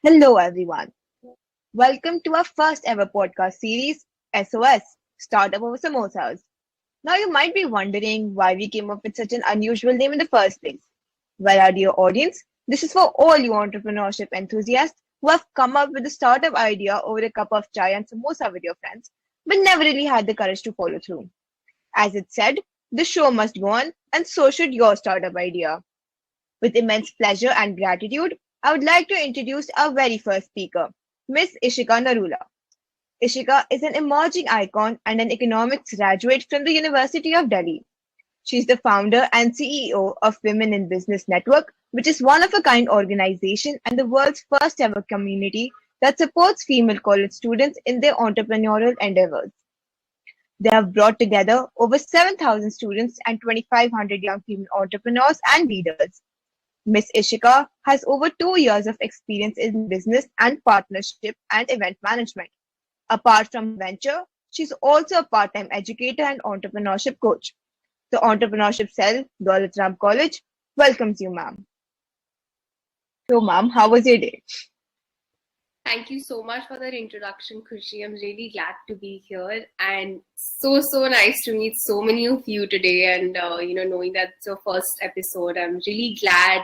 Hello, everyone. Welcome to our first ever podcast series, SOS, Startup over Samosas. Now, you might be wondering why we came up with such an unusual name in the first place. Well, our dear audience, this is for all you entrepreneurship enthusiasts who have come up with a startup idea over a cup of chai and samosa with your friends, but never really had the courage to follow through. As it said, the show must go on, and so should your startup idea. With immense pleasure and gratitude, I would like to introduce our very first speaker, Ms Ishika Nirula. Ishika is an emerging icon and an economics graduate from the University of Delhi. She is the founder and CEO of Women in Business Network, which is one of a kind organization and the world's first ever community that supports female college students in their entrepreneurial endeavors. They have brought together over 7,000 students and 2,500 young female entrepreneurs and leaders. Ms. Ishika has over 2 years of experience in business and partnership and event management. Apart from venture, she's also a part-time educator and entrepreneurship coach. The Entrepreneurship Cell, Daulat College, welcomes you, ma'am. So, ma'am, how was your day? Thank you so much for that introduction, Khushi. I'm really glad to be here and so nice to meet so many of you today. And knowing that it's your first episode, I'm really glad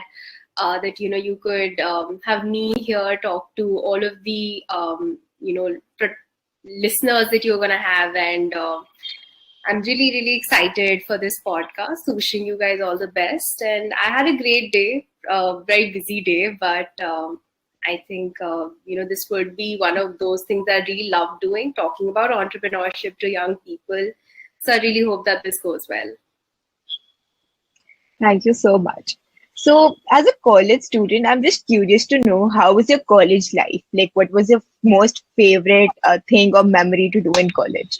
that you could have me here talk to all of the listeners that you're gonna have, and I'm really excited for this podcast. So wishing you guys all the best. And I had a great day, very busy day, but. I think, this would be one of those things I really love doing, talking about entrepreneurship to young people. So I really hope that this goes well. Thank you so much. So, as a college student, I'm just curious to know how was your college life? Like, what was your most favorite thing or memory to do in college?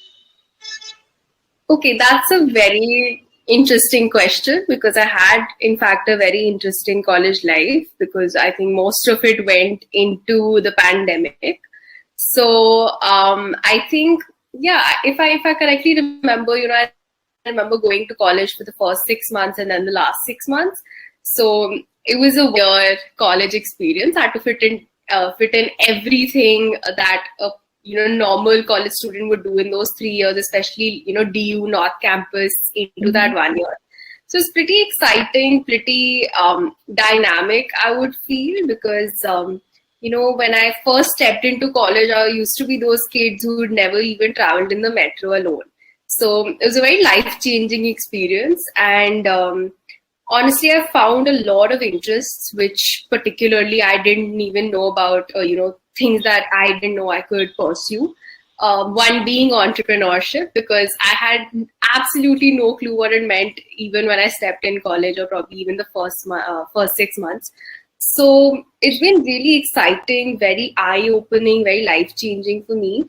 Okay, that's a very interesting question because I had, in fact, a very interesting college life because I think most of it went into the pandemic. So I think, yeah, if I correctly remember, I remember going to college for the first 6 months and then the last 6 months. So it was a weird college experience. I had to fit in everything that a normal college student would do in those 3 years, especially DU North Campus into that 1 year. So it's pretty exciting, pretty dynamic, I would feel, because when I first stepped into college, I used to be those kids who had never even traveled in the metro alone. So it was a very life-changing experience, and honestly, I found a lot of interests, which particularly I didn't even know about, things that I didn't know I could pursue. One being entrepreneurship, because I had absolutely no clue what it meant even when I stepped in college, or probably even the first 6 months. So it's been really exciting, very eye-opening, very life-changing for me.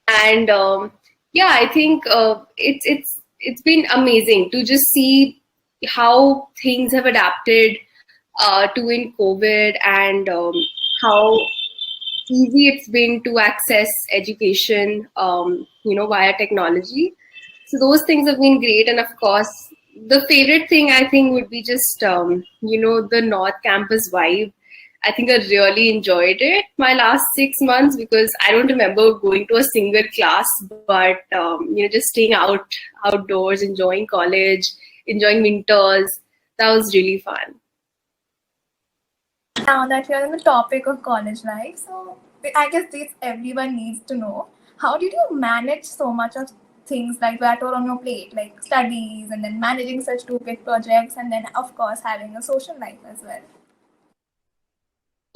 And yeah, I think it's been amazing to just see how things have adapted to in COVID, and how easy it's been to access education, via technology. So those things have been great. And of course, the favorite thing I think would be just, the North Campus vibe. I think I really enjoyed it my last 6 months because I don't remember going to a single class, but, just staying outdoors, enjoying college, enjoying winters. That was really fun. Now that you're on the topic of college life, so I guess this everyone needs to know. How did you manage so much of things like that were on your plate, like studies and then managing such two big projects, and then of course having a social life as well?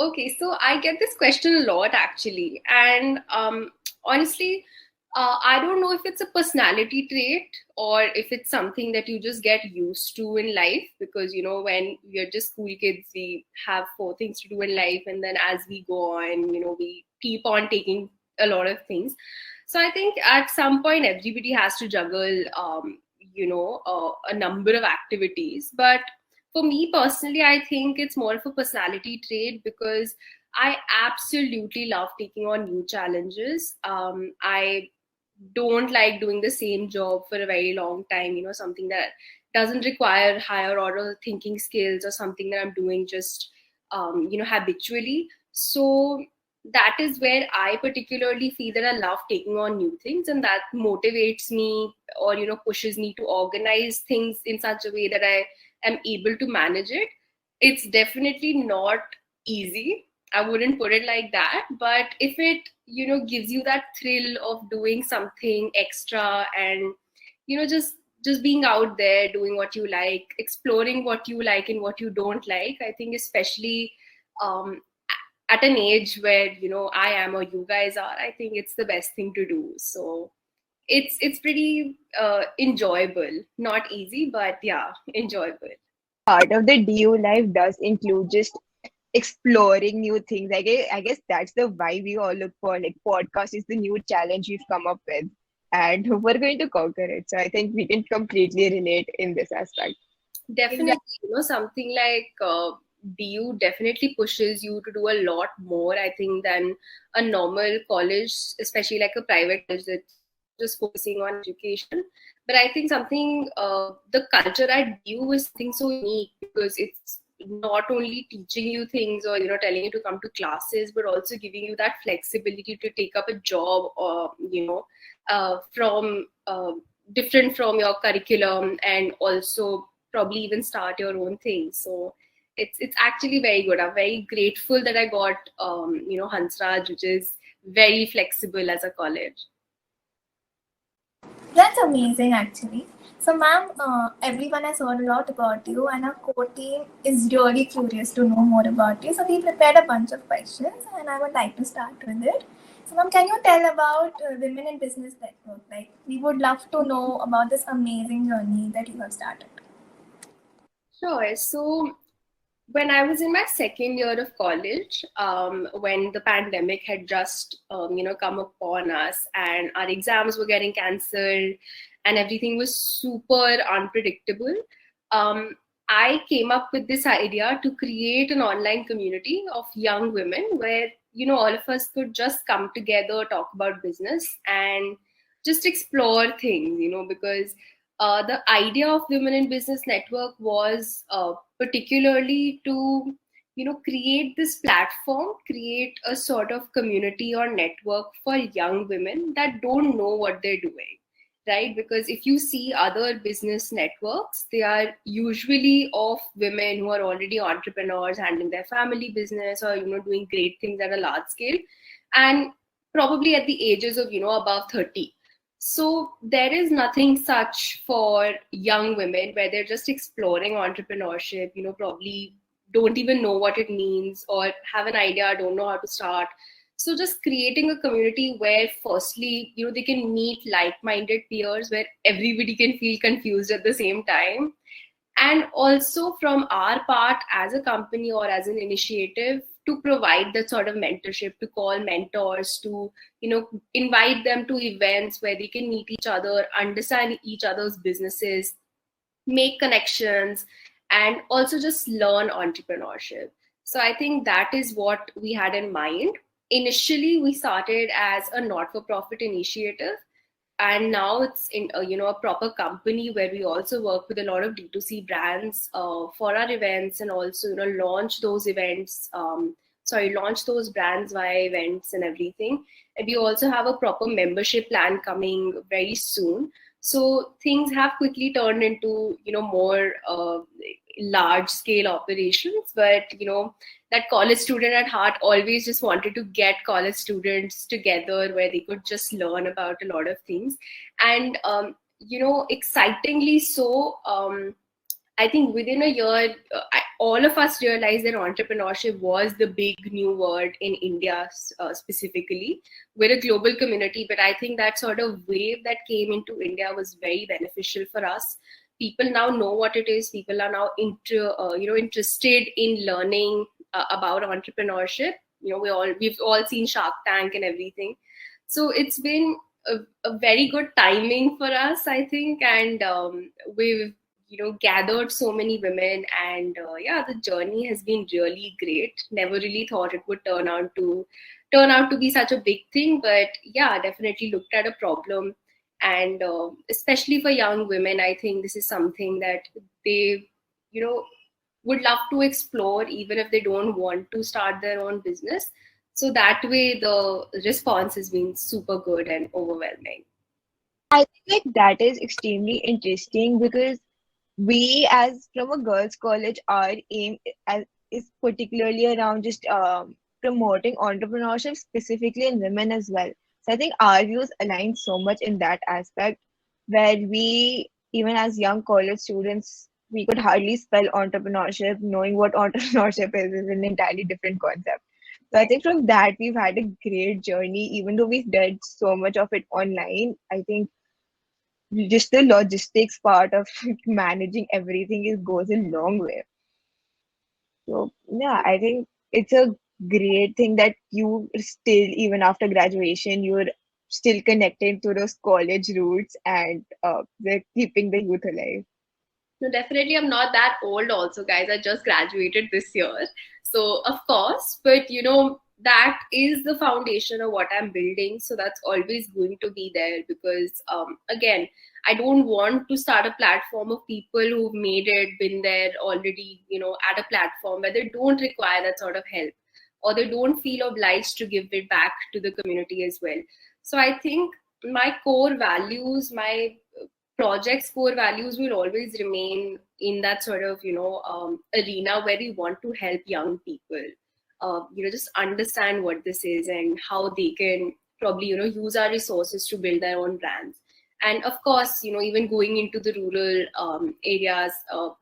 Okay, so I get this question a lot actually, and honestly, I don't know if it's a personality trait or if it's something that you just get used to in life, because when we're just school kids, we have four things to do in life, and then as we go on, we keep on taking a lot of things. So I think at some point everybody has to juggle, a number of activities, but for me personally, I think it's more of a personality trait because I absolutely love taking on new challenges. I don't like doing the same job for a very long time, something that doesn't require higher order thinking skills or something that I'm doing just, habitually. So that is where I particularly feel that I love taking on new things, and that motivates me, or pushes me to organize things in such a way that I am able to manage it. It's definitely not easy, I wouldn't put it like that, but if it gives you that thrill of doing something extra, and just being out there doing what you like, exploring what you like and what you don't like, I think especially um, at an age where I am or you guys are, I think it's the best thing to do. So it's pretty enjoyable, not easy, but yeah, enjoyable. Part of the DU life does include just exploring new things. I guess that's the vibe we all look for. Like podcast is the new challenge we've come up with, and we're going to conquer it. So I think we can completely relate in this aspect. Definitely, something like DU definitely pushes you to do a lot more, I think, than a normal college, especially like a private college that's just focusing on education. But I think something, the culture at DU is something so unique, because it's not only teaching you things or telling you to come to classes, but also giving you that flexibility to take up a job, or from different from your curriculum, and also probably even start your own thing. So it's actually very good. I'm very grateful that I got Hansraj, which is very flexible as a college. That's amazing, actually. So, ma'am, everyone has heard a lot about you, and our core team is really curious to know more about you. So, we prepared a bunch of questions, and I would like to start with it. So, ma'am, can you tell about Women in Business Network? Like, we would love to know about this amazing journey that you have started. Sure. So when I was in my second year of college, when the pandemic had just come upon us, and our exams were getting cancelled, and everything was super unpredictable, um, I came up with this idea to create an online community of young women where all of us could just come together, talk about business, and just explore things. Because the idea of Women in Business Network was particularly to create this platform, create a sort of community or network for young women that don't know what they're doing, right? Because if you see other business networks, they are usually of women who are already entrepreneurs, handling their family business, or doing great things at a large scale, and probably at the ages of above 30. So there is nothing such for young women where they're just exploring entrepreneurship, probably don't even know what it means, or have an idea, don't know how to start. So just creating a community where firstly, they can meet like-minded peers, where everybody can feel confused at the same time. And also from our part as a company or as an initiative, to provide that sort of mentorship, to call mentors, to invite them to events where they can meet each other, understand each other's businesses, make connections, and also just learn entrepreneurship. So I think that is what we had in mind. Initially we started as a not-for-profit initiative, and now it's in a proper company where we also work with a lot of D2C brands for our events, and also launch those events, launch those brands via events and everything. And we also have a proper membership plan coming very soon. So things have quickly turned into more large scale operations, but that college student at heart always just wanted to get college students together where they could just learn about a lot of things. And excitingly so, I think within a year, all of us realized that entrepreneurship was the big new word in India, specifically. We're a global community, but I think that sort of wave that came into India was very beneficial for us. People now know what it is. People are now interested in learning about entrepreneurship. We've all seen Shark Tank and everything. So it's been a very good timing for us, I think, and we've gathered so many women, and yeah, the journey has been really great. Never really thought it would turn out to be such a big thing, but yeah, definitely looked at a problem. And especially for young women, I think this is something that they you know would love to explore even if they don't want to start their own business. So that way the response has been super good and overwhelming. I think like that is extremely interesting because we, as from a girls' college, our aim is particularly around just promoting entrepreneurship, specifically in women as well. So I think our views align so much in that aspect, where we, even as young college students, we could hardly spell entrepreneurship. Knowing what entrepreneurship is an entirely different concept. So I think from that we've had a great journey, even though we did so much of it online. I think just the logistics part of managing everything is goes a long way. So yeah, I think it's a great thing that you still, even after graduation, you're still connected to those college roots and they're keeping the youth alive. No, definitely, I'm not that old, also, guys. I just graduated this year. So, of course, but that is the foundation of what I'm building. So, that's always going to be there because, again, I don't want to start a platform of people who've made it, been there already, at a platform where they don't require that sort of help or they don't feel obliged to give it back to the community as well. So, I think my core values, my project's core values will always remain in that sort of arena where we want to help young people just understand what this is and how they can probably use our resources to build their own brands. And of course, even going into the rural areas,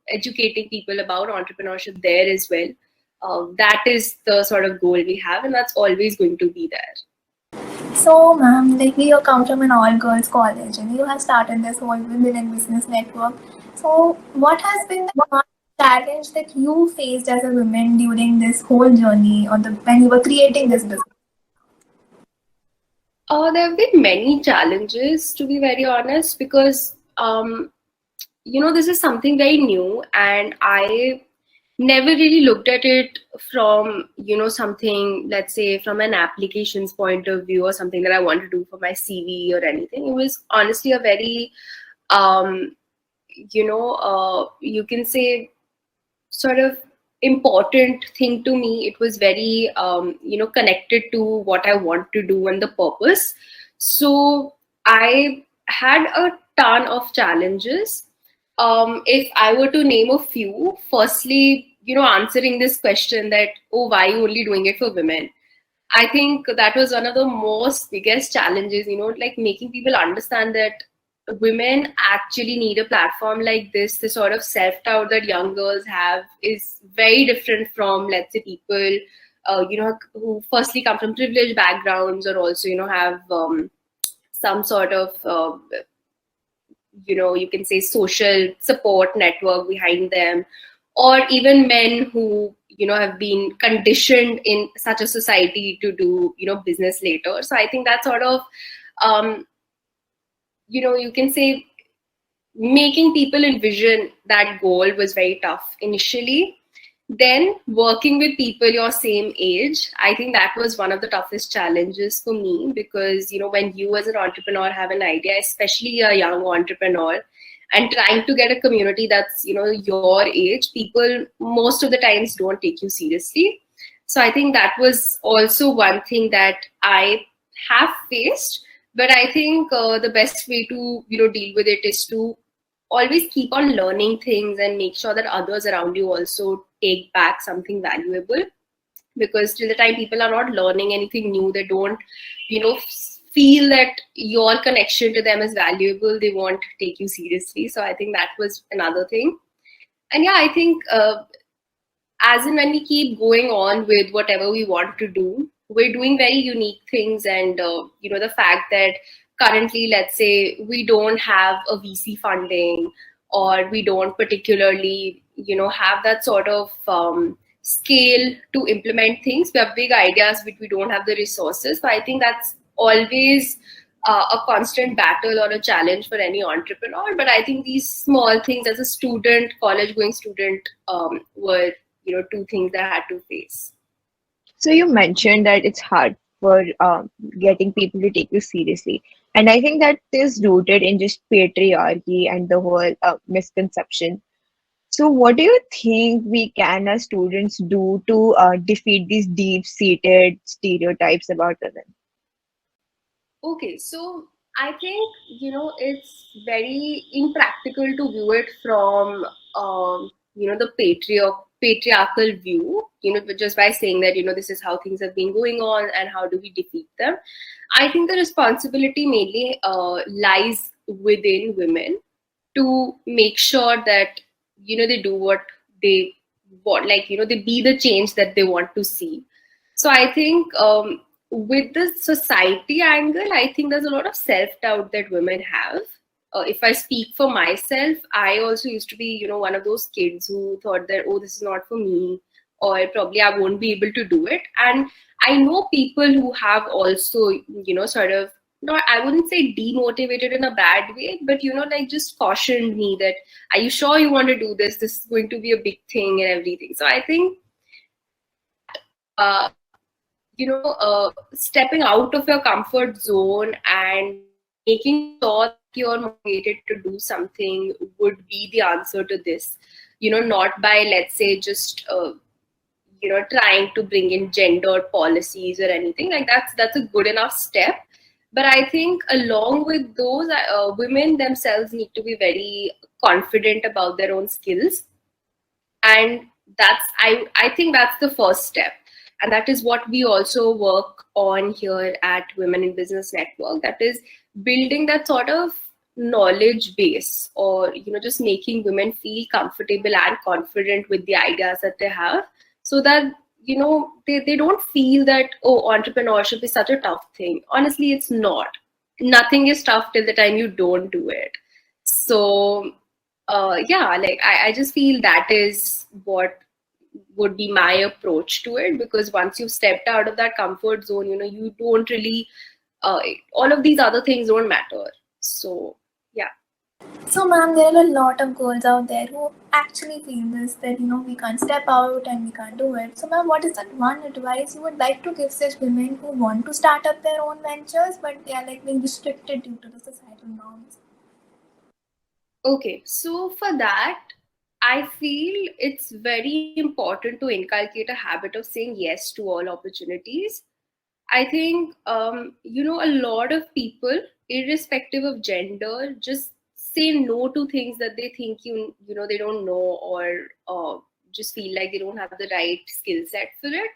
educating people about entrepreneurship there as well. That is the sort of goal we have, and that's always going to be there. So, ma'am, like you come from an all-girls college and you have started this whole women in business network. So, what has been the one challenge that you faced as a woman during this whole journey, or when you were creating this business? There have been many challenges, to be very honest, because this is something very new, and I never really looked at it from something, let's say, from an applications point of view or something that I want to do for my CV or anything. It was honestly a very um, you can say sort of important thing to me. It was very connected to what I want to do and the purpose. So I had a ton of challenges. If I were to name a few, firstly, answering this question that, oh, why are you only doing it for women? I think that was one of the most biggest challenges, like making people understand that women actually need a platform like this. The sort of self-doubt that young girls have is very different from, let's say, people, who firstly come from privileged backgrounds or also, have some sort of, you can say social support network behind them, or even men who have been conditioned in such a society to do business later. So I think that sort of um, you can say making people envision that goal was very tough initially. Then working with people your same age, I think that was one of the toughest challenges for me, because when you as an entrepreneur have an idea, especially a young entrepreneur, and trying to get a community that's your age, people most of the times don't take you seriously. So I think that was also one thing that I have faced. But I think the best way to deal with it is to always keep on learning things and make sure that others around you also take back something valuable, because till the time people are not learning anything new, they don't feel that your connection to them is valuable, they won't take you seriously. So I think that was another thing. And yeah, I think as in when we keep going on with whatever we want to do, we're doing very unique things. And the fact that currently, let's say, we don't have a VC funding, or we don't particularly have that sort of scale to implement things. We have big ideas but we don't have the resources. So I think that's always a constant battle or a challenge for any entrepreneur. But I think these small things, as a student, college going student, were two things that I had to face. So you mentioned that it's hard for getting people to take you seriously, and I think that is rooted in just patriarchy and the whole misconception. So, what do you think we can as students do to defeat these deep-seated stereotypes about women? Okay, so I think, it's very impractical to view it from, the patriarchal view, just by saying that, this is how things have been going on and how do we defeat them. I think the responsibility mainly lies within women to make sure that, they do what they want, like, they be the change that they want to see. So I think, with the society angle, I think there's a lot of self-doubt that women have. If I speak for myself, I also used to be, one of those kids who thought that, oh, this is not for me, or probably I won't be able to do it. And I know people who have also, sort of, not, I wouldn't say demotivated in a bad way, but, like just cautioned me that, are you sure you want to do this? This is going to be a big thing and everything. So I think, uh, stepping out of your comfort zone and making sure that you're motivated to do something would be the answer to this. Not by, let's say, just trying to bring in gendered policies or anything like that's a good enough step. But I think along with those, women themselves need to be very confident about their own skills, and I think that's the first step, and that is what we also work on here at Women in Business Network. That is building that sort of knowledge base, or just making women feel comfortable and confident with the ideas that they have, so that they don't feel that, oh, entrepreneurship is such a tough thing. Honestly, it's not. Nothing is tough till the time you don't do it. So yeah, like I just feel that is what would be my approach to it, because once you've stepped out of that comfort zone, you don't really, all of these other things don't matter. So yeah. So, ma'am, there are a lot of girls out there who actually feel this, that we can't step out and we can't do it. So, ma'am, what is that one advice you would like to give such women who want to start up their own ventures but they are like being restricted due to the societal norms? Okay, so for that, I feel it's very important to inculcate a habit of saying yes to all opportunities. I think, a lot of people, irrespective of gender, just say no to things that they think they don't know, or just feel like they don't have the right skill set for it.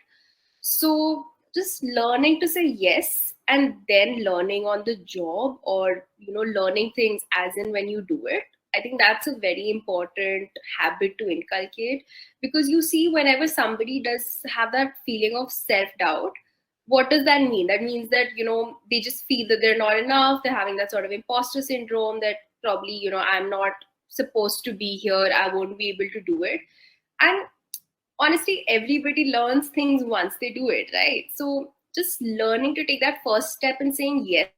So just learning to say yes, and then learning on the job, or learning things as in when you do it. I think that's a very important habit to inculcate, because you see, whenever somebody does have that feeling of self doubt, what does that mean? That means that they just feel that they're not enough. They're having that sort of imposter syndrome, that probably I'm not supposed to be here, I won't be able to do it. And honestly, everybody learns things once they do it, right? So just learning to take that first step and saying yes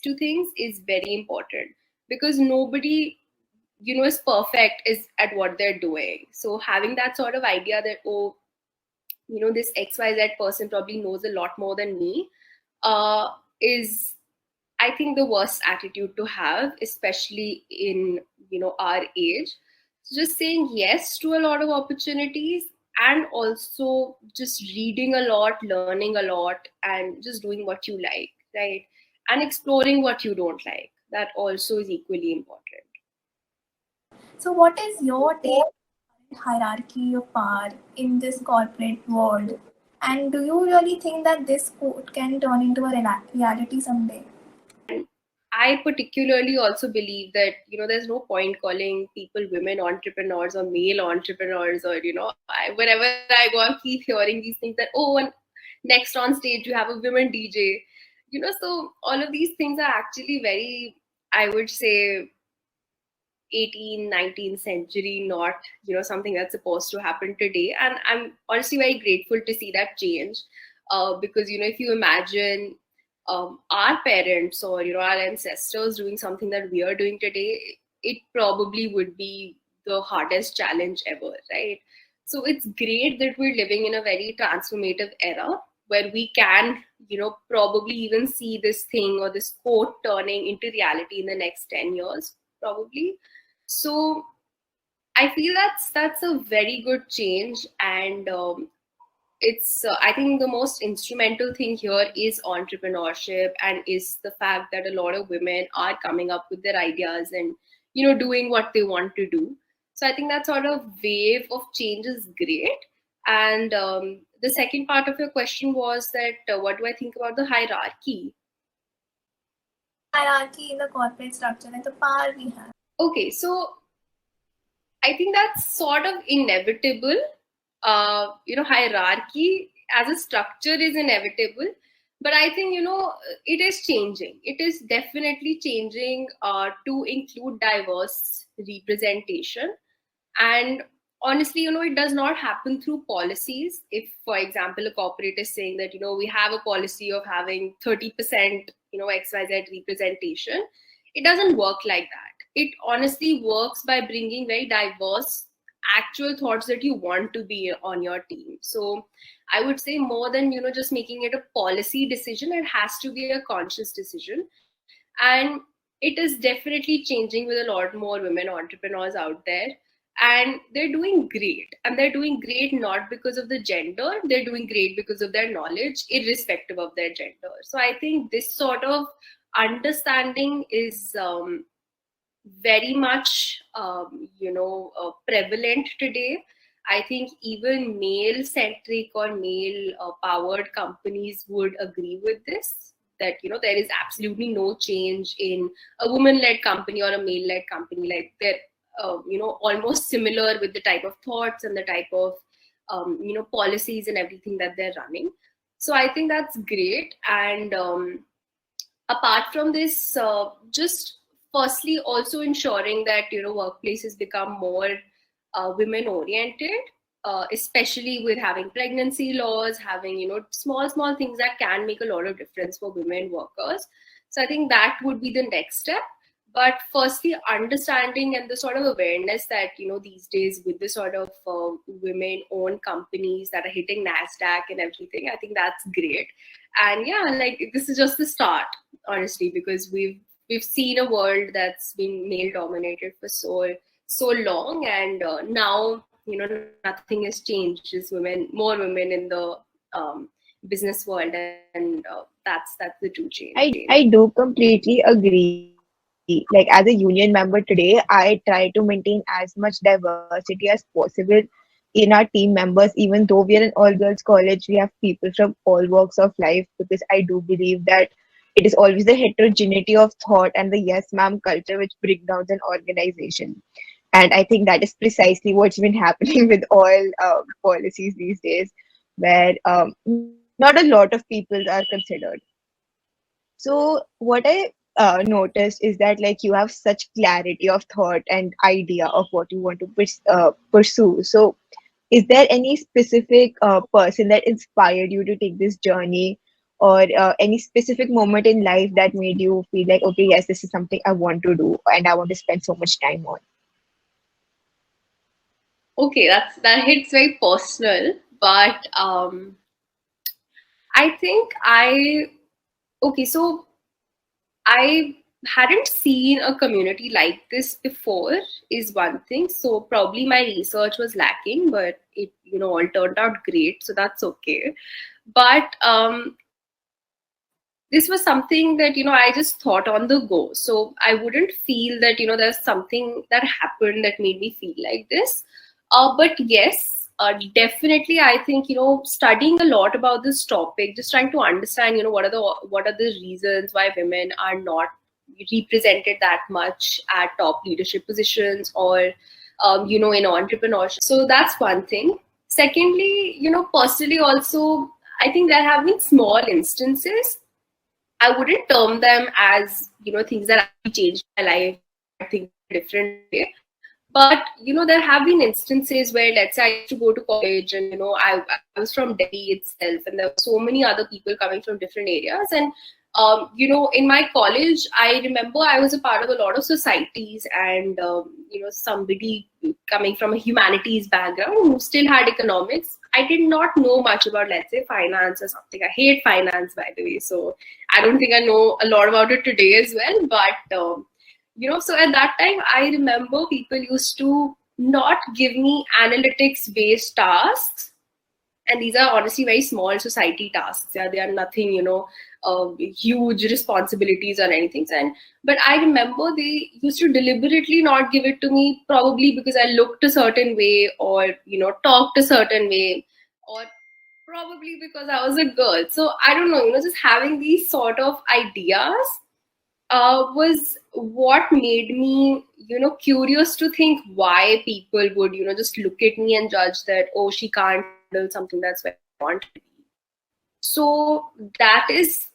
to things is very important, because nobody is perfect is at what they're doing. So having that sort of idea that, oh, this XYZ person probably knows a lot more than me, is, I think, the worst attitude to have, especially in our age. So just saying yes to a lot of opportunities, and also just reading a lot, learning a lot, and just doing what you like, right? And exploring what you don't like. That also is equally important. So, what is your take on hierarchy of power in this corporate world? And do you really think that this quote can turn into a reality someday? And I particularly also believe that, there's no point calling people women entrepreneurs or male entrepreneurs, or, whenever I go, I keep hearing these things that, oh, and next on stage you have a women DJ, so all of these things are actually very, I would say, 18th, 19th century, not something that's supposed to happen today. And I'm honestly very grateful to see that change, because if you imagine, our parents, or our ancestors doing something that we are doing today, it probably would be the hardest challenge ever, right? So it's great that we're living in a very transformative era, where we can probably even see this thing or this quote turning into reality in the next 10 years, probably. So I feel that's a very good change, and it's I think the most instrumental thing here is entrepreneurship, and is the fact that a lot of women are coming up with their ideas and doing what they want to do. So I think that sort of wave of change is great. And the second part of your question was that what do I think about the hierarchy? Hierarchy in the corporate structure and the power we have. Okay, so I think that's sort of inevitable. Hierarchy as a structure is inevitable, but I think it is changing. It is definitely changing to include diverse representation. And honestly, it does not happen through policies. If, for example, a corporate is saying that we have a policy of having 30% XYZ representation, it doesn't work like that. It honestly works by bringing very diverse actual thoughts that you want to be on your team. So I would say, more than just making it a policy decision, it has to be a conscious decision. And it is definitely changing with a lot more women entrepreneurs out there, and they're doing great. And they're doing great not because of the gender, they're doing great because of their knowledge, irrespective of their gender. So I think this sort of understanding is very much prevalent today. I think even male centric or male powered companies would agree with this, that there is absolutely no change in a woman led company or a male led company. Like, they're almost similar with the type of thoughts and the type of policies and everything that they're running. So I think that's great. And apart from this, just firstly also ensuring that workplaces become more women oriented, especially with having pregnancy laws, having small things that can make a lot of difference for women workers. So I think that would be the next step. But firstly, understanding and the sort of awareness that these days, with the sort of women owned companies that are hitting NASDAQ and everything, I think that's great. And yeah, like, this is just the start, honestly, because we've seen a world that's been male dominated for so long, and now nothing has changed. Just more women in the business world, and that's the true change. I do completely agree. Like, as a union member today, I try to maintain as much diversity as possible in our team members. Even though we are an all girls college, we have people from all walks of life, because I do believe that it is always the heterogeneity of thought and the yes ma'am culture which break down an organization. And I think that is precisely what's been happening with all policies these days, where not a lot of people are considered. So what I noticed is that, like, you have such clarity of thought and idea of what you want to pursue. So is there any specific person that inspired you to take this journey, or any specific moment in life that made you feel like, okay, yes, this is something I want to do and I want to spend so much time on? Okay, that hits very personal, but I think okay, so I hadn't seen a community like this before, is one thing. So probably my research was lacking, but it all turned out great, so that's okay. But this was something that I just thought on the go. So I wouldn't feel that there's something that happened that made me feel like this. But yes, definitely, I think studying a lot about this topic, just trying to understand what are the reasons why women are not represented that much at top leadership positions, or in entrepreneurship. So that's one thing. Secondly, personally also, I think there have been small instances. I wouldn't term them as things that actually changed my life, things different way. But there have been instances where, let's say, I used to go to college, and I was from Delhi itself, and there were so many other people coming from different areas. And in my college, I remember I was a part of a lot of societies, and somebody coming from a humanities background who still had economics. I did not know much about, let's say, finance or something. I hate finance, by the way, so I don't think I know a lot about it today as well. But so at that time, I remember people used to not give me analytics based tasks. And these are honestly very small society tasks. Yeah, they are nothing, huge responsibilities or anything. But I remember they used to deliberately not give it to me, probably because I looked a certain way, or talked a certain way, or probably because I was a girl. So I don't know, just having these sort of ideas was what made me, curious to think why people would, just look at me and judge that, oh, she can't handle something, that's why I want to be. So that is,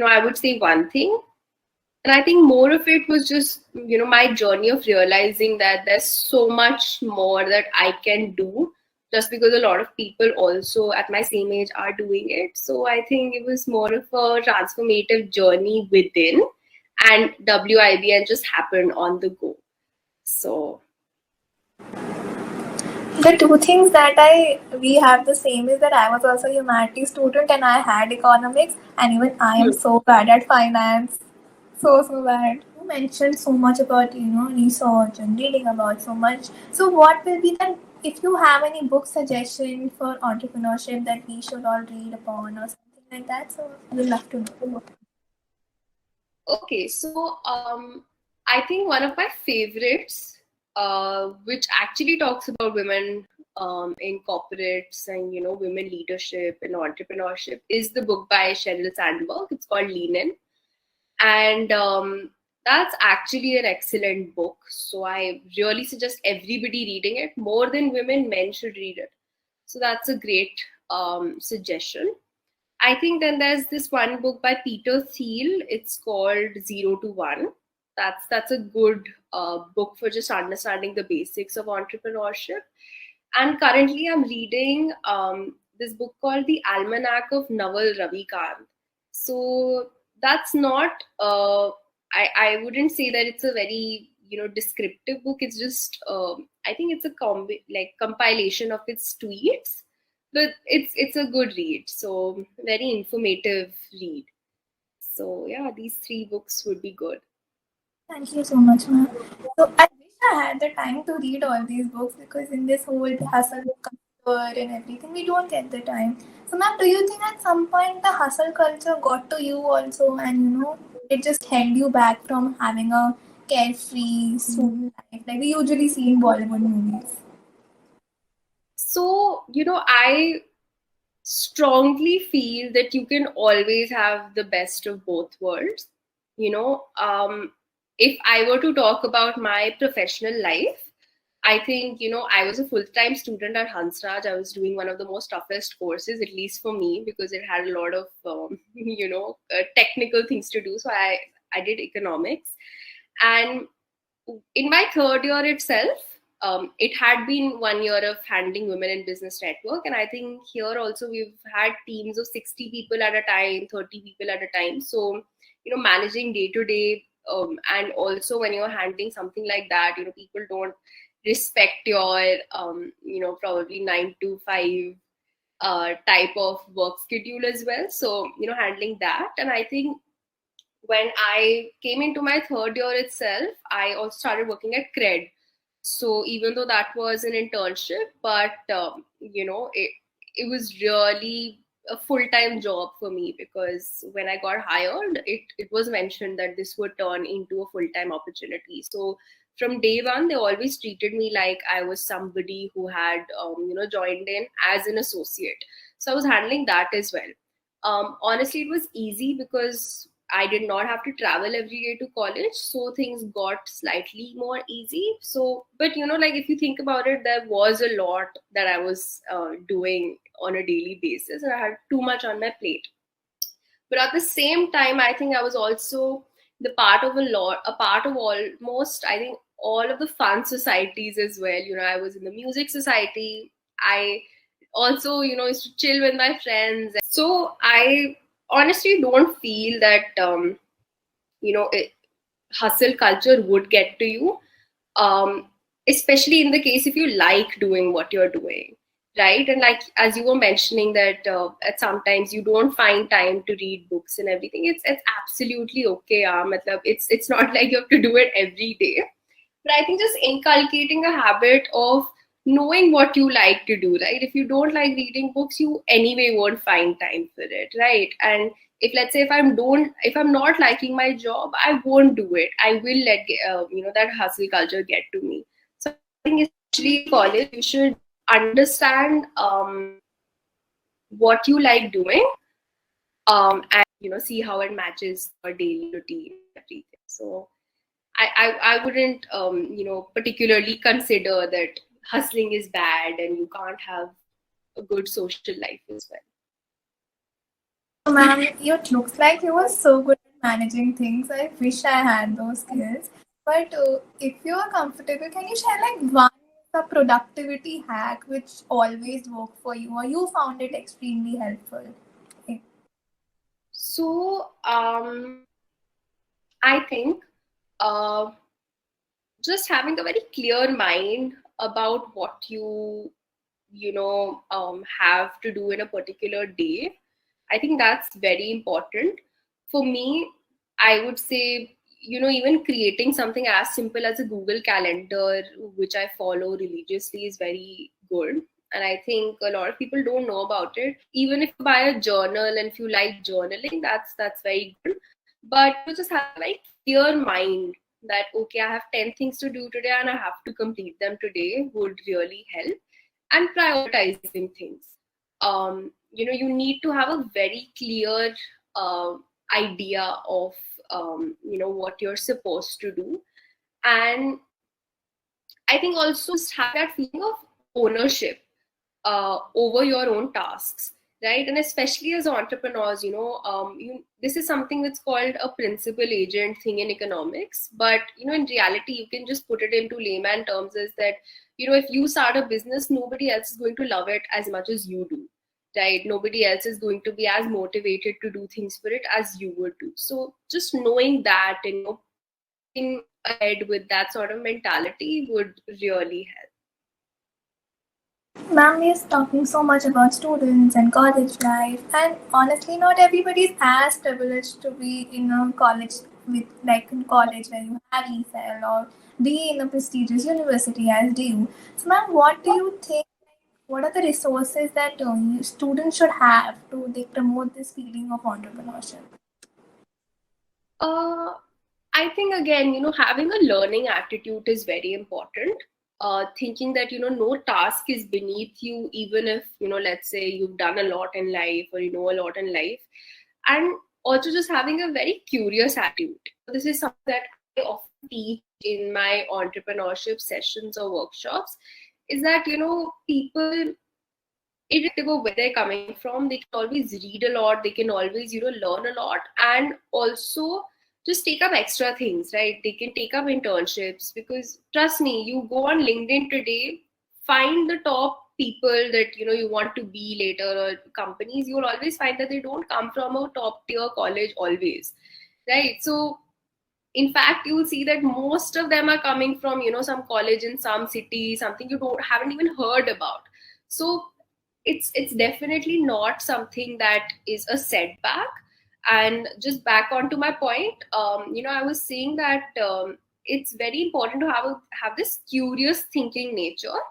I would say one thing. And I think more of it was just, my journey of realizing that there's so much more that I can do, just because a lot of people also at my same age are doing it. So I think it was more of a transformative journey within, and WIBN just happened on the go. So The two things that we have the same is that I was also a humanities student and I had economics, and even I am so bad at finance. So bad. You mentioned so much about research and reading about so much. So what will be then, if you have any book suggestion for entrepreneurship that we should all read upon or something like that? So we'd love to know. okay, so I think one of my favorites, which actually talks about women in corporates and women leadership and entrepreneurship, is the book by Sheryl Sandberg. It's called Lean In, and that's actually an excellent book. So I really suggest everybody reading it. More than women, men should read it. So that's a great suggestion. I think then there's this one book by Peter Thiel. It's called 0 to 1. That's a good book for just understanding the basics of entrepreneurship. And currently, I'm reading this book called The Almanac of Naval Ravikant. So that's not. I wouldn't say that it's a very descriptive book. It's just I think it's a compilation of its tweets, but it's a good read. So very informative read. So yeah, these 3 books would be good. Thank you so much, ma'am. So I wish I had the time to read all these books, because in this whole hustle culture and everything, we don't get the time. So, ma'am, do you think at some point the hustle culture got to you also, and it just held you back from having a carefree, smooth life like we usually see in Bollywood movies? So I strongly feel that you can always have the best of both worlds. If I were to talk about my professional life, I think, I was a full-time student at Hansraj. I was doing one of the most toughest courses, at least for me, because it had a lot of, technical things to do. So I did economics. And in my third year itself, it had been 1 year of handling Women in Business Network. And I think here also we've had teams of 60 people at a time, 30 people at a time. So, managing day to day, and also when you're handling something like that, people don't respect your, probably 9 to 5 type of work schedule as well. So, handling that. And I think when I came into my third year itself, I also started working at Cred. So even though that was an internship, but it was really a full-time job for me, because when I got hired, it was mentioned that this would turn into a full-time opportunity. So from day one, they always treated me like I was somebody who had joined in as an associate. So I was handling that as well. Honestly, it was easy because I did not have to travel every day to college, so things got slightly more easy. So, but like if you think about it, there was a lot that I was doing on a daily basis, and I had too much on my plate. But at the same time, I think I was also a part of almost, I think, all of the fun societies as well. I was in the music society. I also, used to chill with my friends. So I honestly don't feel that, hustle culture would get to you. Especially in the case if you like doing what you're doing, right? And like as you were mentioning that at sometimes you don't find time to read books and everything, it's absolutely okay. It's not like you have to do it every day. But I think just inculcating a habit of knowing what you like to do, right? If you don't like reading books, you anyway won't find time for it, right? And if, let's say, if I'm not liking my job, I won't do it. I will that hustle culture get to me. So I think especially in college, you should understand what you like doing, and see how it matches your daily routine and everything. So I wouldn't particularly consider that hustling is bad and you can't have a good social life as well. Ma'am, it looks like you were so good at managing things. I wish I had those skills. But if you are comfortable, can you share like one the productivity hack which always worked for you or you found it extremely helpful? Okay. So I think uh, just having a very clear mind about what have to do in a particular day. I think that's very important. For me, I would say, even creating something as simple as a Google Calendar, which I follow religiously, is very good. And I think a lot of people don't know about it. Even if you buy a journal and if you like journaling, that's very good. But you just have a very clear mind that, okay, I have 10 things to do today and I have to complete them today would really help. And prioritizing things. You need to have a very clear uh, idea of what you're supposed to do, and I think also just have that feeling of ownership over your own tasks, right? And especially as entrepreneurs, this is something that's called a principal agent thing in economics. But in reality, you can just put it into layman terms as that, if you start a business, nobody else is going to love it as much as you do, right? Nobody else is going to be as motivated to do things for it as you would do. So just knowing that and thinking ahead with that sort of mentality would really help. Ma'am is talking so much about students and college life, and honestly, not everybody is as privileged to be in a college with like in college where you have ESL or be in a prestigious university as do you. So, ma'am, what do you think? What are the resources that students should have to promote this feeling of entrepreneurship? Uh, I think again, having a learning attitude is very important. Thinking that, no task is beneath you, even if, let's say you've done a lot in life or you know a lot in life. And also just having a very curious attitude. This is something that I often teach in my entrepreneurship sessions or workshops, is that, people, irrespective of where they're coming from, they can always read a lot, they can always, learn a lot, and also just take up extra things, right? They can take up internships, because trust me, you go on LinkedIn today, find the top people that you want to be later, or companies, you'll always find that they don't come from a top tier college always, right? So in fact, you will see that most of them are coming from some college in some city, something you don't haven't even heard about. So it's definitely not something that is a setback. And just back onto my point, I was saying that it's very important to have this curious thinking nature,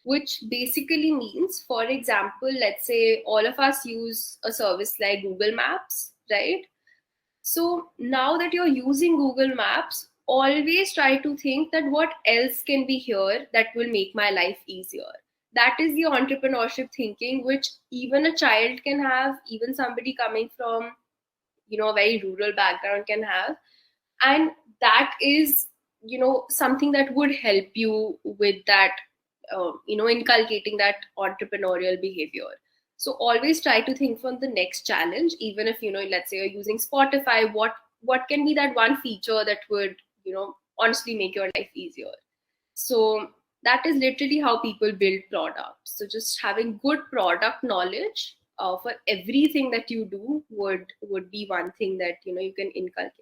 which basically means, for example, let's say all of us use a service like Google Maps, right? So now that you're using Google Maps, always try to think that what else can be here that will make my life easier. That is the entrepreneurship thinking, which even a child can have, even somebody coming from, a very rural background can have. And that is, something that would help you with that, inculcating that entrepreneurial behavior. So always try to think from the next challenge, even if, let's say you're using Spotify, what can be that one feature that would, honestly make your life easier. So that is literally how people build products. So just having good product knowledge for everything that you do would be one thing that you can inculcate.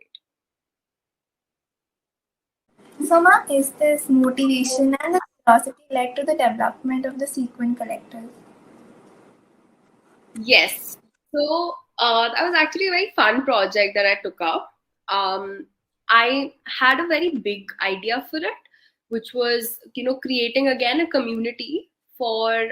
So, ma'am, is this motivation and the curiosity led to the development of the sequin collectors? Yes. So that was actually a very fun project that I took up. I had a very big idea for it, which was, creating again a community for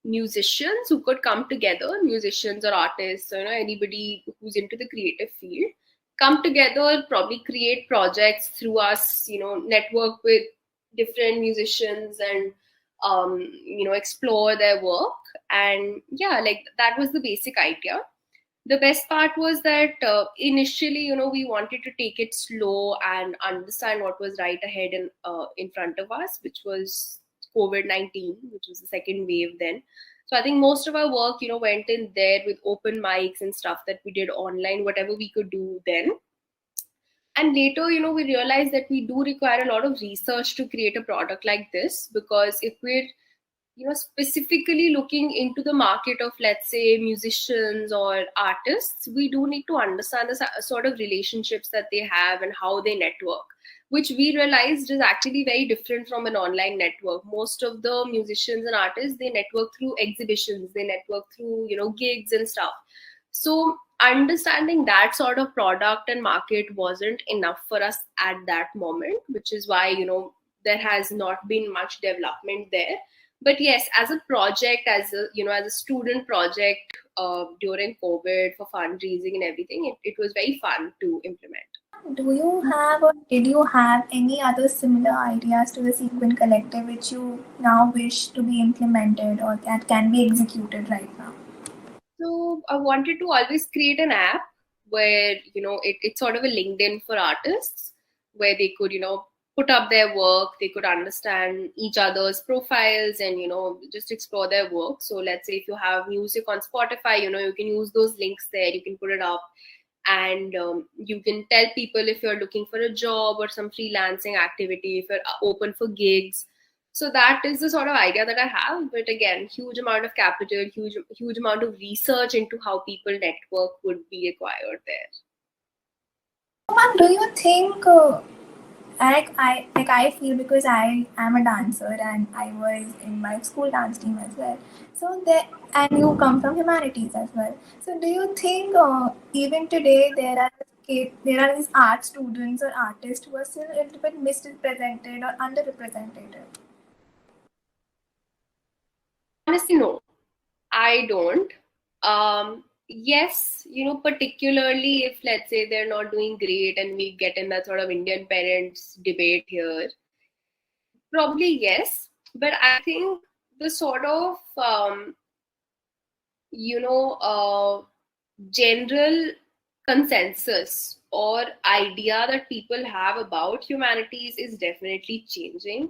musicians who could come together, musicians or artists, or anybody who's into the creative field, come together, probably create projects through us, network with different musicians and explore their work. And yeah, like that was the basic idea. The best part was that initially, we wanted to take it slow and understand what was right ahead in front of us, which was COVID-19, which was the second wave then. So I think most of our work, went in there with open mics and stuff that we did online, whatever we could do then. And later, we realized that we do require a lot of research to create a product like this, because if we're specifically looking into the market of, let's say, musicians or artists, we do need to understand the sort of relationships that they have and how they network, which we realized is actually very different from an online network. Most of the musicians and artists, they network through exhibitions, they network through, gigs and stuff. So understanding that sort of product and market wasn't enough for us at that moment, which is why, there has not been much development there. But yes, as a project, as a student project during COVID for fundraising and everything, it was very fun to implement. Do you have or did you have any other similar ideas to the Sequin Collective which you now wish to be implemented or that can be executed right now? So I wanted to always create an app where, it's sort of a LinkedIn for artists, where they could, put up their work, they could understand each other's profiles and, just explore their work. So let's say if you have music on Spotify, you can use those links there, you can put it up, and you can tell people if you're looking for a job or some freelancing activity, if you're open for gigs. So that is the sort of idea that I have. But again, huge amount of capital, huge amount of research into how people network would be required there. Ma'am, do you think I feel, because I am a dancer and I was in my school dance team as well. So there, and you come from humanities as well. So do you think even today there are these art students or artists who are still a little bit misrepresented or underrepresented? Honestly, no, I don't. Yes, particularly if, let's say, they're not doing great and we get in that sort of Indian parents debate here, probably yes. But I think the sort of, general consensus or idea that people have about humanities is definitely changing.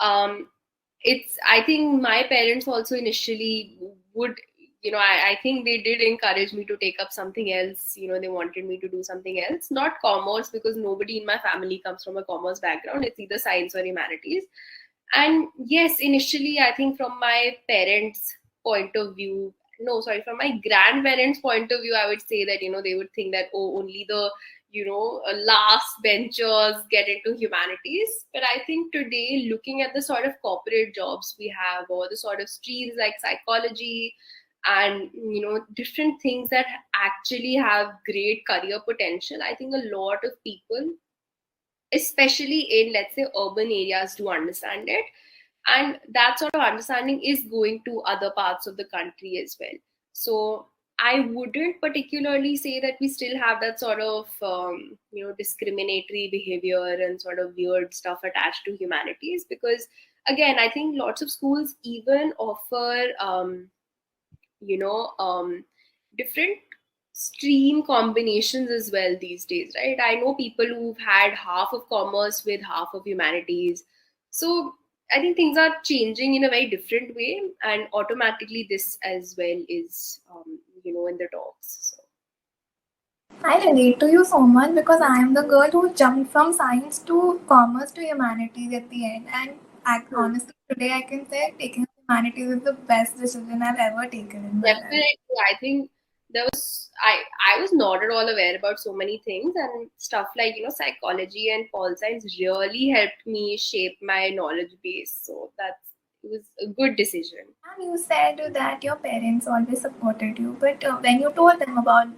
I think my parents also initially would, I think they did encourage me to take up something else. They wanted me to do something else, not commerce, because nobody in my family comes from a commerce background. It's either science or humanities. And yes, initially, I think from my parents' point of view, no, sorry, from my grandparents' point of view, I would say that, they would think that, oh, only the, last benchers get into humanities. But I think today, looking at the sort of corporate jobs we have, or the sort of streams like psychology and, different things that actually have great career potential, I think a lot of people, especially in, let's say, urban areas, do understand it. And that sort of understanding is going to other parts of the country as well. So I wouldn't particularly say that we still have that sort of discriminatory behavior and sort of weird stuff attached to humanities, because again, I think lots of schools even offer different stream combinations as well these days, right? I know people who've had half of commerce with half of humanities. So I think things are changing in a very different way, and automatically this as well is, in the talks. So. I relate to you so much because I am the girl who jumped from science to commerce to humanities at the end. And honestly, today I can say taking humanities is the best decision I've ever taken in my life. Definitely, I think I was not at all aware about so many things, and stuff like psychology and pol science really helped me shape my knowledge base. So that's it was a good decision. And you said that your parents always supported you, but when you told them about,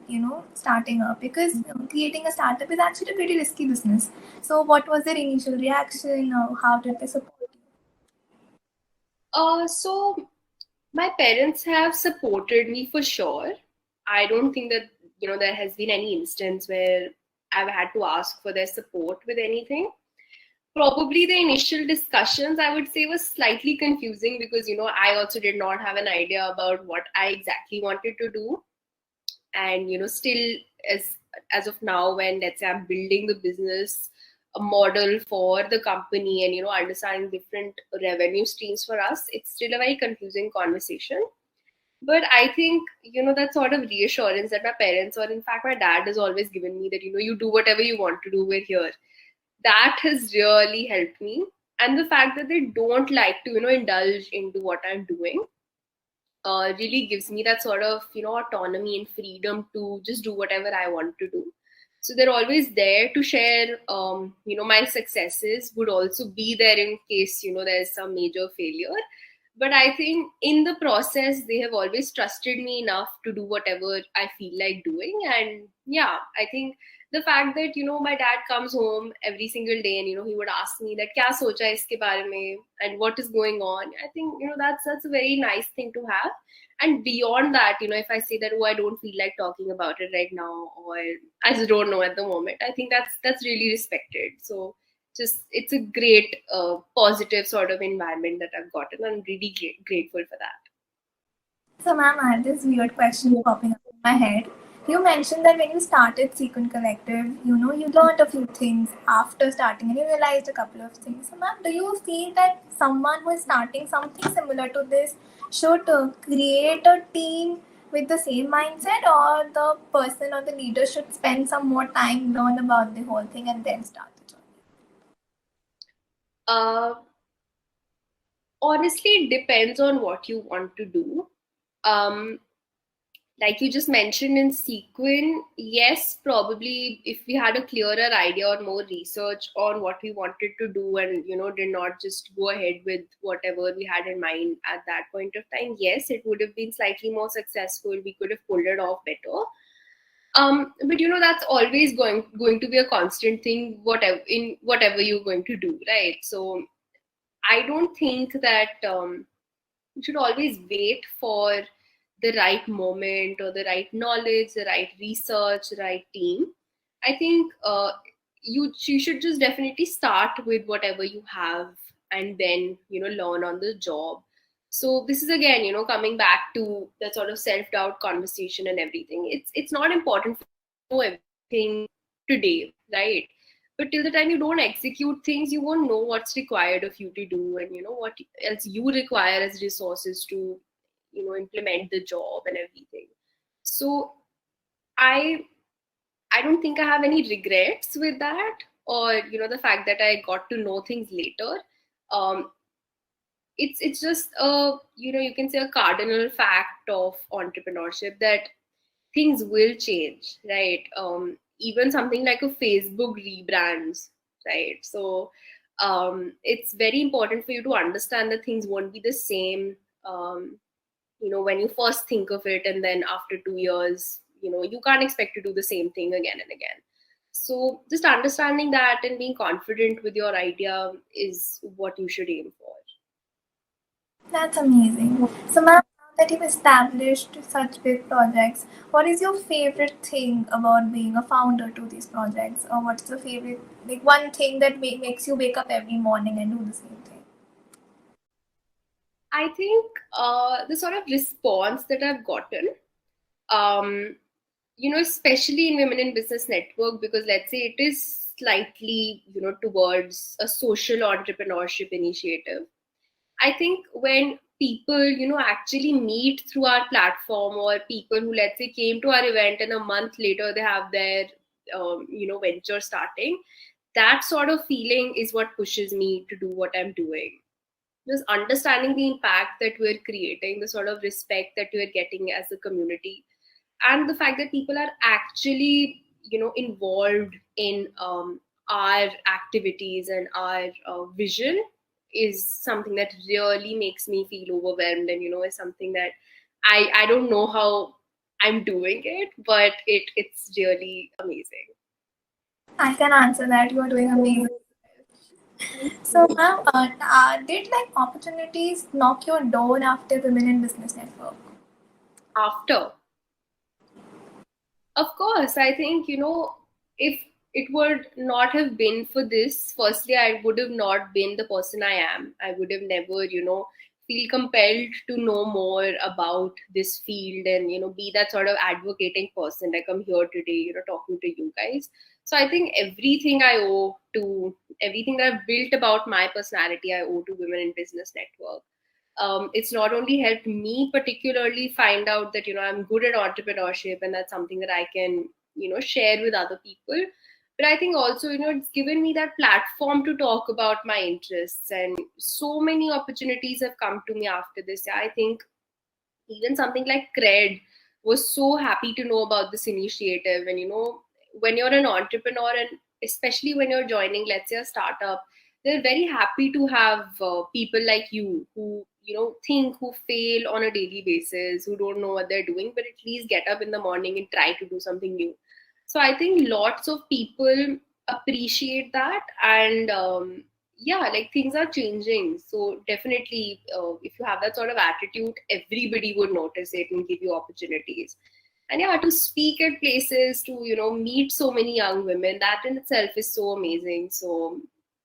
starting up, because creating a startup is actually a pretty risky business. So, what was their initial reaction? How did they support So my parents have supported me for sure. I don't think that there has been any instance where I've had to ask for their support with anything. Probably the initial discussions, I would say, was slightly confusing because I also did not have an idea about what I exactly wanted to do. And still, as of now, when let's say I'm building the business a model for the company and understanding different revenue streams for us, it's still a very confusing conversation. But I think that sort of reassurance that my parents, or in fact my dad, has always given me, that you do whatever you want to do, we're here, that has really helped me. And the fact that they don't like to indulge into what I'm doing really gives me that sort of autonomy and freedom to just do whatever I want to do. So they're always there to share my successes, would also be there in case there's some major failure. But I think in the process they have always trusted me enough to do whatever I feel like doing. And yeah, I think the fact that my dad comes home every single day and he would ask me that kya socha hai iske bare mein and what is going on, I think that's a very nice thing to have. And beyond that, if I say that, oh, I don't feel like talking about it right now, or I just don't know at the moment, I think that's really respected. So just it's a great positive sort of environment that I've gotten. I'm really grateful for that. So, ma'am, I had this weird question popping up in my head. You mentioned that when you started Sequin Collective, you learned a few things after starting and you realized a couple of things. So, ma'am, do you feel that someone who is starting something similar to this should create a team with the same mindset, or the person or the leader should spend some more time, learn about the whole thing, and then start the journey? uh, Honestly, it depends on what you want to do. um, like you just mentioned in Sequin, yes, probably if we had a clearer idea or more research on what we wanted to do, and did not just go ahead with whatever we had in mind at that point of time, yes, it would have been slightly more successful. We could have pulled it off better. But that's always going to be a constant thing, whatever you're going to do, right? So I don't think that you should always wait for the right moment or the right knowledge, the right research, the right team. I think you should just definitely start with whatever you have, and then learn on the job. So this is again coming back to that sort of self doubt conversation and everything. It's not important for you to know everything today, right? But till the time you don't execute things, you won't know what's required of you to do, and what else you require as resources to implement the job and everything. So i I don't think I have any regrets with that, or the fact that I got to know things later. um it's just a you can say a cardinal fact of entrepreneurship that things will change, right? Even something like a Facebook rebrands, right? So it's very important for you to understand that things won't be the same, when you first think of it, and then after 2 years, you can't expect to do the same thing again and again. So just understanding that and being confident with your idea is what you should aim for. That's amazing. So, ma'am, now that you've established such big projects, what is your favorite thing about being a founder to these projects? Or what's the favorite, like one thing that makes you wake up every morning and do the same thing? I think the sort of response that I've gotten, um, especially in Women in Business Network, because let's say it is slightly, towards a social entrepreneurship initiative. I think when people, actually meet through our platform, or people who, let's say, came to our event and a month later they have their, venture starting, that sort of feeling is what pushes me to do what I'm doing. Just understanding the impact that we're creating, the sort of respect that we're getting as a community, and the fact that people are actually, involved in our activities and our vision, is something that really makes me feel overwhelmed, and is something that I don't know how I'm doing it, but it's really amazing. I can answer that. You are doing amazing. So, ma'am, did like opportunities knock your door after Women in Business Network? After, of course, I think, if it would not have been for this, firstly, I would have not been the person I am. I would have never, feel compelled to know more about this field and, be that sort of advocating person like I'm here today, talking to you guys. So I think everything that I've built about my personality, I owe to Women in Business Network. It's not only helped me particularly find out that I'm good at entrepreneurship, and that's something that I can share with other people, but I think also it's given me that platform to talk about my interests, and so many opportunities have come to me after this. I think even something like Cred was so happy to know about this initiative. And when you're an entrepreneur, and especially when you're joining, let's say, a startup, they're very happy to have people like you who who fail on a daily basis, who don't know what they're doing, but at least get up in the morning and try to do something new. So I think lots of people appreciate that. And yeah, like, things are changing. So definitely, if you have that sort of attitude, everybody would notice it and give you opportunities. And yeah, to speak at places, to meet so many young women, that in itself is so amazing. So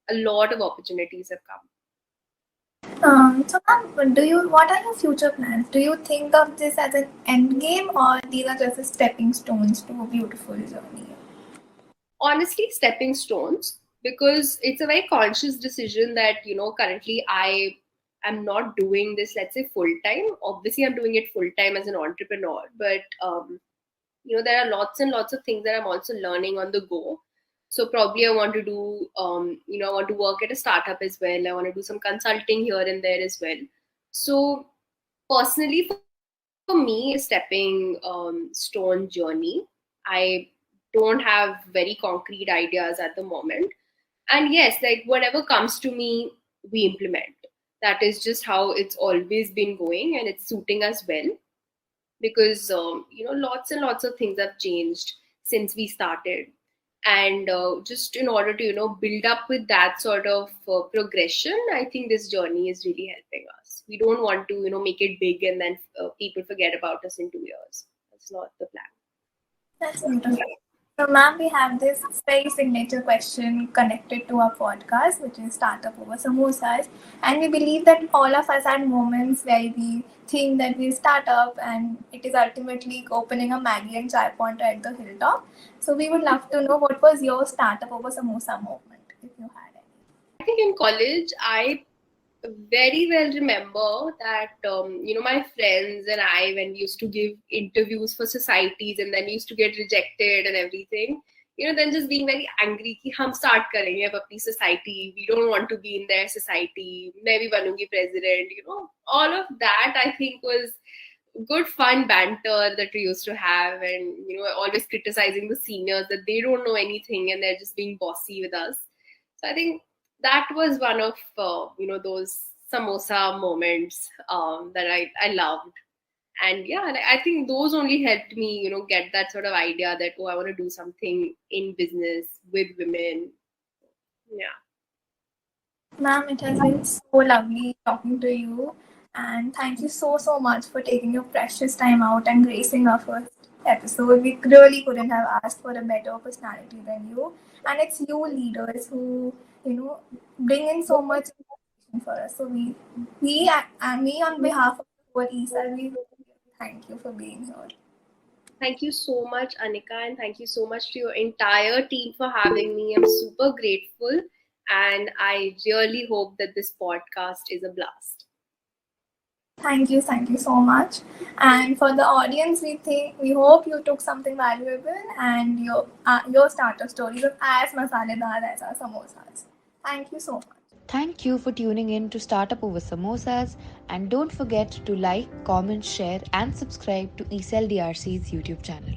a lot of opportunities have come. So, ma'am, what are your future plans? Do you think of this as an end game, or these are just stepping stones to a beautiful journey? Honestly, stepping stones, because it's a very conscious decision that currently I am not doing this, let's say, full time. Obviously, I'm doing it full time as an entrepreneur, but there are lots and lots of things that I'm also learning on the go. So probably I want to do I want to work at a startup as well. I want to do some consulting here and there as well. So personally, for me, it's a stepping stone journey. I don't have very concrete ideas at the moment. And yes, like, whatever comes to me, we implement. That is just how it's always been going, and it's suiting us well, because lots and lots of things have changed since we started. And just in order to build up with that sort of progression, I think this journey is really helping us. We don't want to make it big and then people forget about us in 2 years. That's not the plan. That's beautiful. So, ma'am, we have this very signature question connected to our podcast, which is Startup Over Samosas. And we believe that all of us had moments where we think that we start up and it is ultimately opening a Maggie and chai pointer at the hilltop. So, we would love to know, what was your Startup Over Samosa moment, if you had any? I think in college, I very well remember that my friends and I, when we used to give interviews for societies and then used to get rejected and everything, then just being very angry कि हम start करेंगे अब अपनी society, we don't want to be in their society, मैं भी बनूंगी president. All of that, I think, was good fun banter that we used to have. And always criticizing the seniors that they don't know anything and they're just being bossy with us. So I think that was one of those samosa moments that I loved. And yeah, I think those only helped me get that sort of idea that, oh, I want to do something in business with women. Yeah. Ma'am, it has been so lovely talking to you. And thank you so much for taking your precious time out and gracing our first episode. We really couldn't have asked for a better personality than you. And it's you leaders who, bring in so much information for us. So me on behalf of our ESA, we thank you for being here. Thank you so much, Anika, and thank you so much to your entire team for having me. I'm super grateful, and I really hope that this podcast is a blast. Thank you so much. And for the audience, we hope you took something valuable, and your startup stories are as masaledar as our samosas. Thank you so much. Thank you for tuning in to Startup Over Samosas, and don't forget to like, comment, share and subscribe to ESLDRC's YouTube channel.